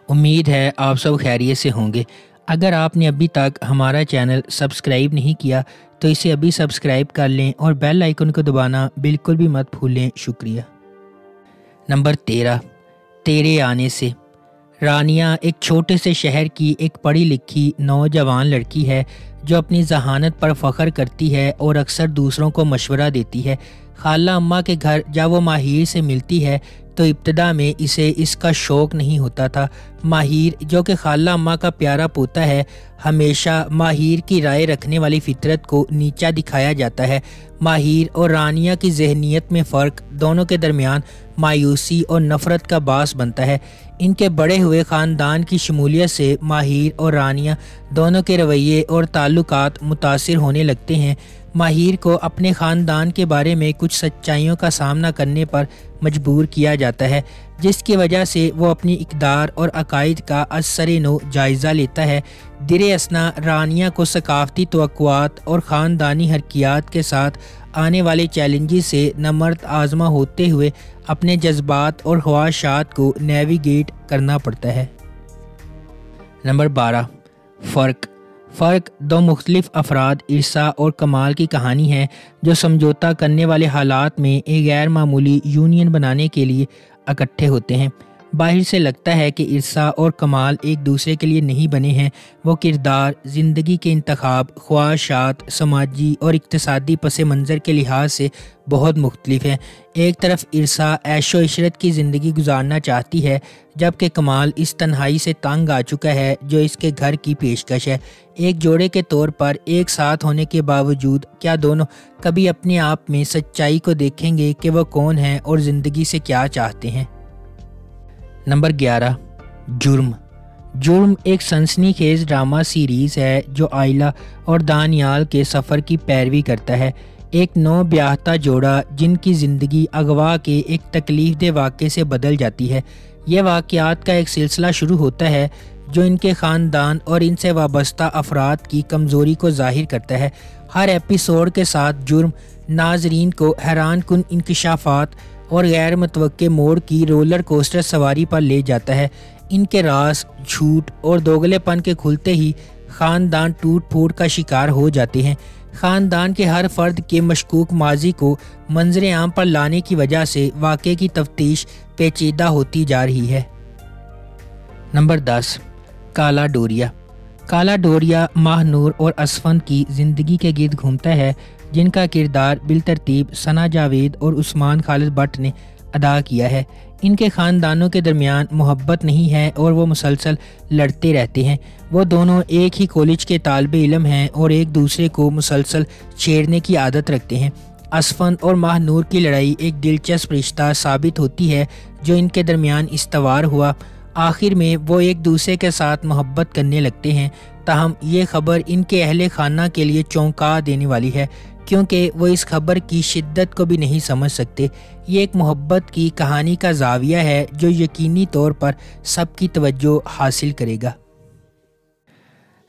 امید ہے آپ سب خیریت سے ہوں گے۔ اگر آپ نے ابھی تک ہمارا چینل سبسکرائب نہیں کیا تو اسے ابھی سبسکرائب کر لیں اور بیل آئیکن کو دبانا بالکل بھی مت بھولیں۔ شکریہ۔ نمبر 13، تیرے آنے سے۔ رانیہ ایک چھوٹے سے شہر کی ایک پڑھی لکھی نوجوان لڑکی ہے جو اپنی ذہانت پر فخر کرتی ہے اور اکثر دوسروں کو مشورہ دیتی ہے۔ خالہ اماں کے گھر جب وہ ماہر سے ملتی ہے تو ابتدا میں اسے اس کا شوق نہیں ہوتا تھا۔ ماہر جو کہ خالہ اماں کا پیارا پوتا ہے، ہمیشہ ماہر کی رائے رکھنے والی فطرت کو نیچا دکھایا جاتا ہے۔ ماہر اور رانیہ کی ذہنیت میں فرق دونوں کے درمیان مایوسی اور نفرت کا باعث بنتا ہے۔ ان کے بڑے ہوئے خاندان کی شمولیت سے ماہر اور رانیہ دونوں کے رویے اور تعلقات متاثر ہونے لگتے ہیں۔ ماہر کو اپنے خاندان کے بارے میں کچھ سچائیوں کا سامنا کرنے پر مجبور کیا جاتا ہے، جس کی وجہ سے وہ اپنی اقدار اور عقائد کا ازسر نو جائزہ لیتا ہے۔ در اثنا رانیہ کو ثقافتی توقعات اور خاندانی حرکیات کے ساتھ آنے والے چیلنجز سے نمرد آزما ہوتے ہوئے اپنے جذبات اور خواہشات کو نیویگیٹ کرنا پڑتا ہے۔ نمبر 12، فرق دو مختلف افراد عرصہ اور کمال کی کہانی ہے جو سمجھوتہ کرنے والے حالات میں ایک غیر معمولی یونین بنانے کے لیے اکٹھے ہوتے ہیں۔ باہر سے لگتا ہے کہ عرصہ اور کمال ایک دوسرے کے لیے نہیں بنے ہیں۔ وہ کردار، زندگی کے انتخاب، خواہشات، سماجی اور اقتصادی پس منظر کے لحاظ سے بہت مختلف ہیں۔ ایک طرف عرصہ عیش و عشرت کی زندگی گزارنا چاہتی ہے، جبکہ کمال اس تنہائی سے تنگ آ چکا ہے جو اس کے گھر کی پیشکش ہے۔ ایک جوڑے کے طور پر ایک ساتھ ہونے کے باوجود کیا دونوں کبھی اپنے آپ میں سچائی کو دیکھیں گے کہ وہ کون ہیں اور زندگی سے کیا چاہتے ہیں؟ نمبر 11، جرم ایک سنسنی خیز ڈرامہ سیریز ہے جو آئلہ اور دانیال کے سفر کی پیروی کرتا ہے۔ ایک نو بیاہتا جوڑا جن کی زندگی اغوا کے ایک تکلیف دہ واقعے سے بدل جاتی ہے۔ یہ واقعات کا ایک سلسلہ شروع ہوتا ہے جو ان کے خاندان اور ان سے وابستہ افراد کی کمزوری کو ظاہر کرتا ہے۔ ہر ایپیسوڈ کے ساتھ جرم ناظرین کو حیران کن انکشافات اور غیر متوقع موڑ کی رولر کوسٹر سواری پر لے جاتا ہے۔ ان کے راز، جھوٹ اور دوگلے پن کے کھلتے ہی خاندان ٹوٹ پھوٹ کا شکار ہو جاتے ہیں۔ خاندان کے ہر فرد کے مشکوک ماضی کو منظر عام پر لانے کی وجہ سے واقعے کی تفتیش پیچیدہ ہوتی جا رہی ہے۔ نمبر 10، کالا ڈوریا ماہ نور اور اسفند کی زندگی کے گرد گھومتا ہے، جن کا کردار بالترتیب ثنا جاوید اور عثمان خالد بٹ نے ادا کیا ہے۔ ان کے خاندانوں کے درمیان محبت نہیں ہے اور وہ مسلسل لڑتے رہتے ہیں۔ وہ دونوں ایک ہی کالج کے طالب علم ہیں اور ایک دوسرے کو مسلسل چھیڑنے کی عادت رکھتے ہیں۔ اسفند اور ماہ نور کی لڑائی ایک دلچسپ رشتہ ثابت ہوتی ہے جو ان کے درمیان استوار ہوا۔ آخر میں وہ ایک دوسرے کے ساتھ محبت کرنے لگتے ہیں، تاہم یہ خبر ان کے اہل خانہ کے لیے چونکا دینے والی ہے کیونکہ وہ اس خبر کی شدت کو بھی نہیں سمجھ سکتے۔ یہ ایک محبت کی کہانی کا زاویہ ہے جو یقینی طور پر سب کی توجہ حاصل کرے گا۔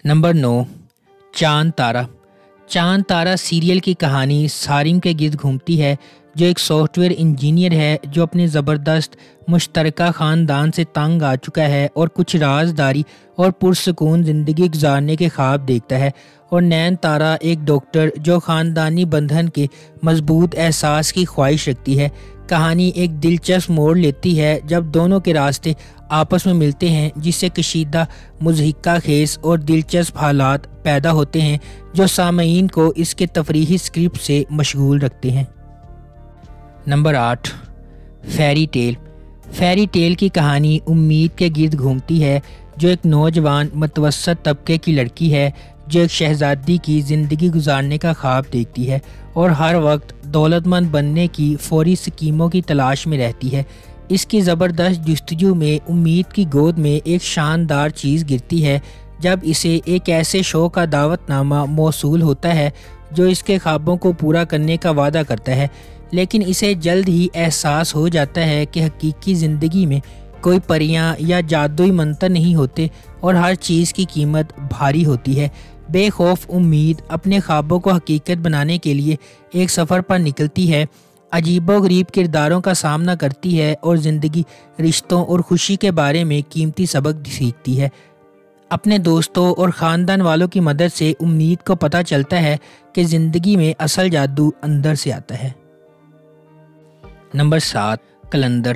نمبر 9، چاند تارہ سیریل کی کہانی سارم کے گرد گھومتی ہے جو ایک سافٹ ویئر انجینئر ہے جو اپنے زبردست مشترکہ خاندان سے تنگ آ چکا ہے اور کچھ رازداری اور پرسکون زندگی گزارنے کے خواب دیکھتا ہے، اور نین تارہ ایک ڈاکٹر جو خاندانی بندھن کے مضبوط احساس کی خواہش رکھتی ہے۔ کہانی ایک دلچسپ موڑ لیتی ہے جب دونوں کے راستے آپس میں ملتے ہیں، جس سے کشیدہ، مضحکہ خیز اور دلچسپ حالات پیدا ہوتے ہیں جو سامعین کو اس کے تفریحی اسکرپٹ سے مشغول رکھتے ہیں۔ نمبر 8، فیری ٹیل کی کہانی امید کے گرد گھومتی ہے جو ایک نوجوان متوسط طبقے کی لڑکی ہے جو ایک شہزادی کی زندگی گزارنے کا خواب دیکھتی ہے اور ہر وقت دولت مند بننے کی فوری سکیموں کی تلاش میں رہتی ہے۔ اس کی زبردست جستجو میں امید کی گود میں ایک شاندار چیز گرتی ہے جب اسے ایک ایسے شو کا دعوت نامہ موصول ہوتا ہے جو اس کے خوابوں کو پورا کرنے کا وعدہ کرتا ہے، لیکن اسے جلد ہی احساس ہو جاتا ہے کہ حقیقی زندگی میں کوئی پریاں یا جادوئی منتر نہیں ہوتے اور ہر چیز کی قیمت بھاری ہوتی ہے۔ بے خوف امید اپنے خوابوں کو حقیقت بنانے کے لیے ایک سفر پر نکلتی ہے۔ عجیب و غریب کرداروں کا سامنا کرتی ہے اور زندگی، رشتوں اور خوشی کے بارے میں قیمتی سبق سیکھتی ہے۔ اپنے دوستوں اور خاندان والوں کی مدد سے امید کو پتہ چلتا ہے کہ زندگی میں اصل جادو اندر سے آتا ہے۔ نمبر 7، قلندر۔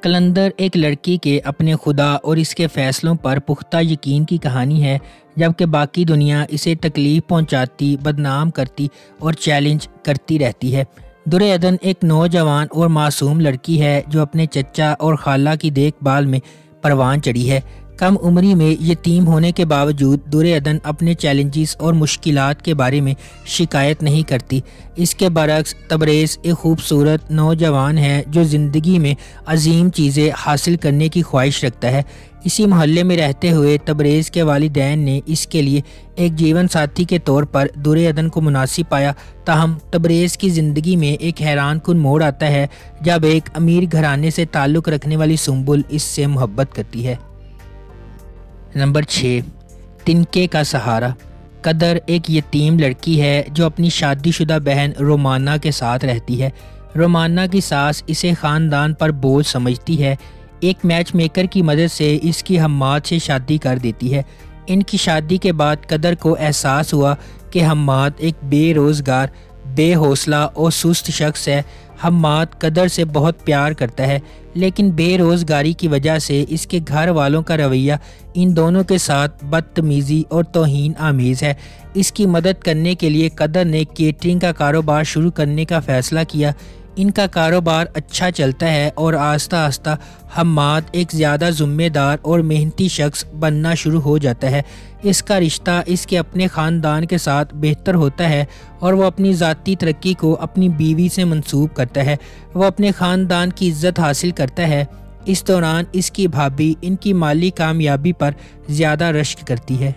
قلندر ایک لڑکی کے اپنے خدا اور اس کے فیصلوں پر پختہ یقین کی کہانی ہے، جبکہ باقی دنیا اسے تکلیف پہنچاتی، بدنام کرتی اور چیلنج کرتی رہتی ہے۔ درِ عدن ایک نوجوان اور معصوم لڑکی ہے جو اپنے چچا اور خالہ کی دیکھ بھال میں پروان چڑھی ہے۔ کم عمری میں یتیم ہونے کے باوجود درِ عدن اپنے چیلنجز اور مشکلات کے بارے میں شکایت نہیں کرتی۔ اس کے برعکس تبریز ایک خوبصورت نوجوان ہے جو زندگی میں عظیم چیزیں حاصل کرنے کی خواہش رکھتا ہے۔ اسی محلے میں رہتے ہوئے تبریز کے والدین نے اس کے لیے ایک جیون ساتھی کے طور پر درِ عدن کو مناسب پایا، تاہم تبریز کی زندگی میں ایک حیران کن موڑ آتا ہے جب ایک امیر گھرانے سے تعلق رکھنے والی سنبل اس سے محبت کرتی ہے۔ نمبر 6، تنکے کا سہارا۔ قدر ایک یتیم لڑکی ہے جو اپنی شادی شدہ بہن رومانہ کے ساتھ رہتی ہے۔ رومانہ کی ساس اسے خاندان پر بوجھ سمجھتی ہے۔ ایک میچ میکر کی مدد سے اس کی حماد سے شادی کر دیتی ہے۔ ان کی شادی کے بعد قدر کو احساس ہوا کہ حماد ایک بے روزگار، بے حوصلہ اور سست شخص ہے۔ حماد قدر سے بہت پیار کرتا ہے، لیکن بے روزگاری کی وجہ سے اس کے گھر والوں کا رویہ ان دونوں کے ساتھ بدتمیزی اور توہین آمیز ہے۔ اس کی مدد کرنے کے لیے قدر نے کیٹرنگ کا کاروبار شروع کرنے کا فیصلہ کیا۔ ان کا کاروبار اچھا چلتا ہے اور آہستہ آہستہ حماد ایک زیادہ ذمہ دار اور محنتی شخص بننا شروع ہو جاتا ہے۔ اس کا رشتہ اس کے اپنے خاندان کے ساتھ بہتر ہوتا ہے اور وہ اپنی ذاتی ترقی کو اپنی بیوی سے منسوب کرتا ہے۔ وہ اپنے خاندان کی عزت حاصل کرتا ہے۔ اس دوران اس کی بھابھی ان کی مالی کامیابی پر زیادہ رشک کرتی ہے۔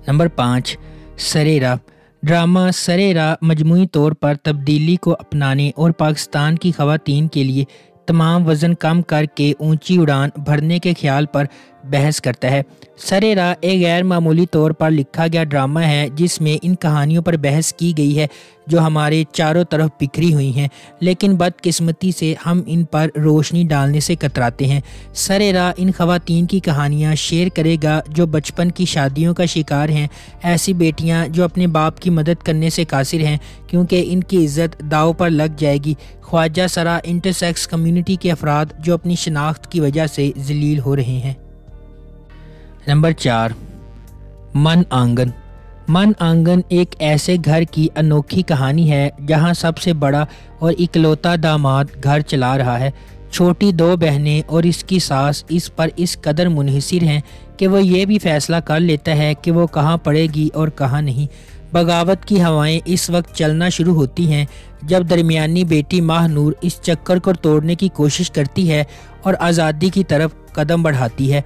نمبر 5، سرے راہ۔ ڈرامہ سرے راہ مجموعی طور پر تبدیلی کو اپنانے اور پاکستان کی خواتین کے لیے تمام وزن کم کر کے اونچی اڑان بھرنے کے خیال پر بحث کرتا ہے۔ سرے راہ ایک غیر معمولی طور پر لکھا گیا ڈرامہ ہے جس میں ان کہانیوں پر بحث کی گئی ہے جو ہمارے چاروں طرف بکھری ہوئی ہیں، لیکن بدقسمتی سے ہم ان پر روشنی ڈالنے سے کتراتے ہیں۔ سرے راہ ان خواتین کی کہانیاں شیئر کرے گا جو بچپن کی شادیوں کا شکار ہیں، ایسی بیٹیاں جو اپنے باپ کی مدد کرنے سے قاصر ہیں کیونکہ ان کی عزت داؤ پر لگ جائے گی۔ خواجہ سرا انٹرسیکس کمیونٹی کے افراد جو اپنی شناخت کی وجہ سے ذلیل ہو رہے ہیں۔ نمبر 4، من آنگن۔ من آنگن ایک ایسے گھر کی انوکھی کہانی ہے جہاں سب سے بڑا اور اکلوتا داماد گھر چلا رہا ہے۔ چھوٹی 2 بہنیں اور اس کی ساس اس پر اس قدر منحصر ہیں کہ وہ یہ بھی فیصلہ کر لیتا ہے کہ وہ کہاں پڑے گی اور کہاں نہیں۔ بغاوت کی ہوائیں اس وقت چلنا شروع ہوتی ہیں جب درمیانی بیٹی ماہ نور اس چکر کو توڑنے کی کوشش کرتی ہے اور آزادی کی طرف قدم بڑھاتی ہے۔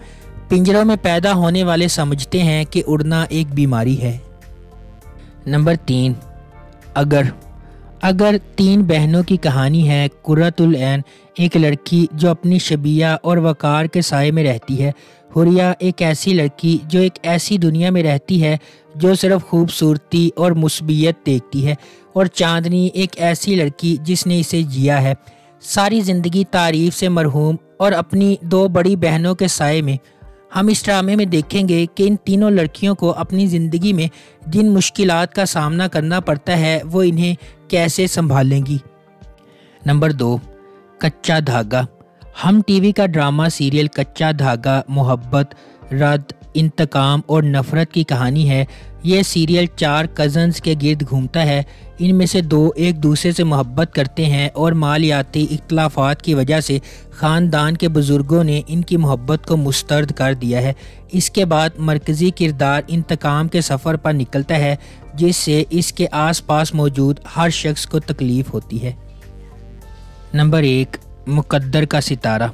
پنجروں میں پیدا ہونے والے سمجھتے ہیں کہ اڑنا ایک بیماری ہے۔ نمبر 3، اگر 3 بہنوں کی کہانی ہے۔ قرۃ العین ایک لڑکی جو اپنی شبیہ اور وقار کے سائے میں رہتی ہے۔ حریہ ایک ایسی لڑکی جو ایک ایسی دنیا میں رہتی ہے جو صرف خوبصورتی اور مثبیت دیکھتی ہے، اور چاندنی ایک ایسی لڑکی جس نے اسے جیا ہے، ساری زندگی تعریف سے مرحوم اور اپنی 2 بڑی بہنوں کے سائے میں۔ ہم اس ڈرامے میں دیکھیں گے کہ ان تینوں لڑکیوں کو اپنی زندگی میں جن مشکلات کا سامنا کرنا پڑتا ہے وہ انہیں کیسے سنبھالیں گی۔ نمبر 2، کچا دھاگا۔ ہم ٹی وی کا ڈرامہ سیریل کچا دھاگا محبت، رد، انتقام اور نفرت کی کہانی ہے۔ یہ سیریل 4 کزنز کے گرد گھومتا ہے۔ ان میں سے 2 ایک دوسرے سے محبت کرتے ہیں اور مالیاتی اختلافات کی وجہ سے خاندان کے بزرگوں نے ان کی محبت کو مسترد کر دیا ہے۔ اس کے بعد مرکزی کردار انتقام کے سفر پر نکلتا ہے جس سے اس کے آس پاس موجود ہر شخص کو تکلیف ہوتی ہے۔ نمبر 1، مقدر کا ستارہ۔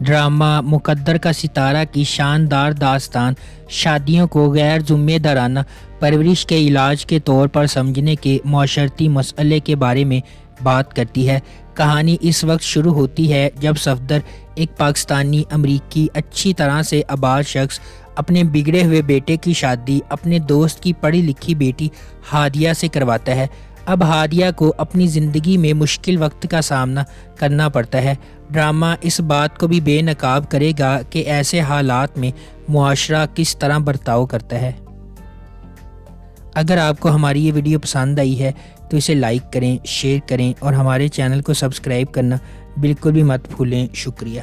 ڈرامہ مقدر کا ستارہ کی شاندار داستان شادیوں کو غیر ذمہ دارانہ پرورش کے علاج کے طور پر سمجھنے کے معاشرتی مسئلے کے بارے میں بات کرتی ہے۔ کہانی اس وقت شروع ہوتی ہے جب صفدر ایک پاکستانی امریکی اچھی طرح سے آباد شخص اپنے بگڑے ہوئے بیٹے کی شادی اپنے دوست کی پڑھی لکھی بیٹی ہادیہ سے کرواتا ہے۔ اب ہادیہ کو اپنی زندگی میں مشکل وقت کا سامنا کرنا پڑتا ہے۔ ڈرامہ اس بات کو بھی بے نقاب کرے گا کہ ایسے حالات میں معاشرہ کس طرح برتاؤ کرتا ہے۔ اگر آپ کو ہماری یہ ویڈیو پسند آئی ہے تو اسے لائک کریں، شیئر کریں اور ہمارے چینل کو سبسکرائب کرنا بالکل بھی مت بھولیں۔ شکریہ۔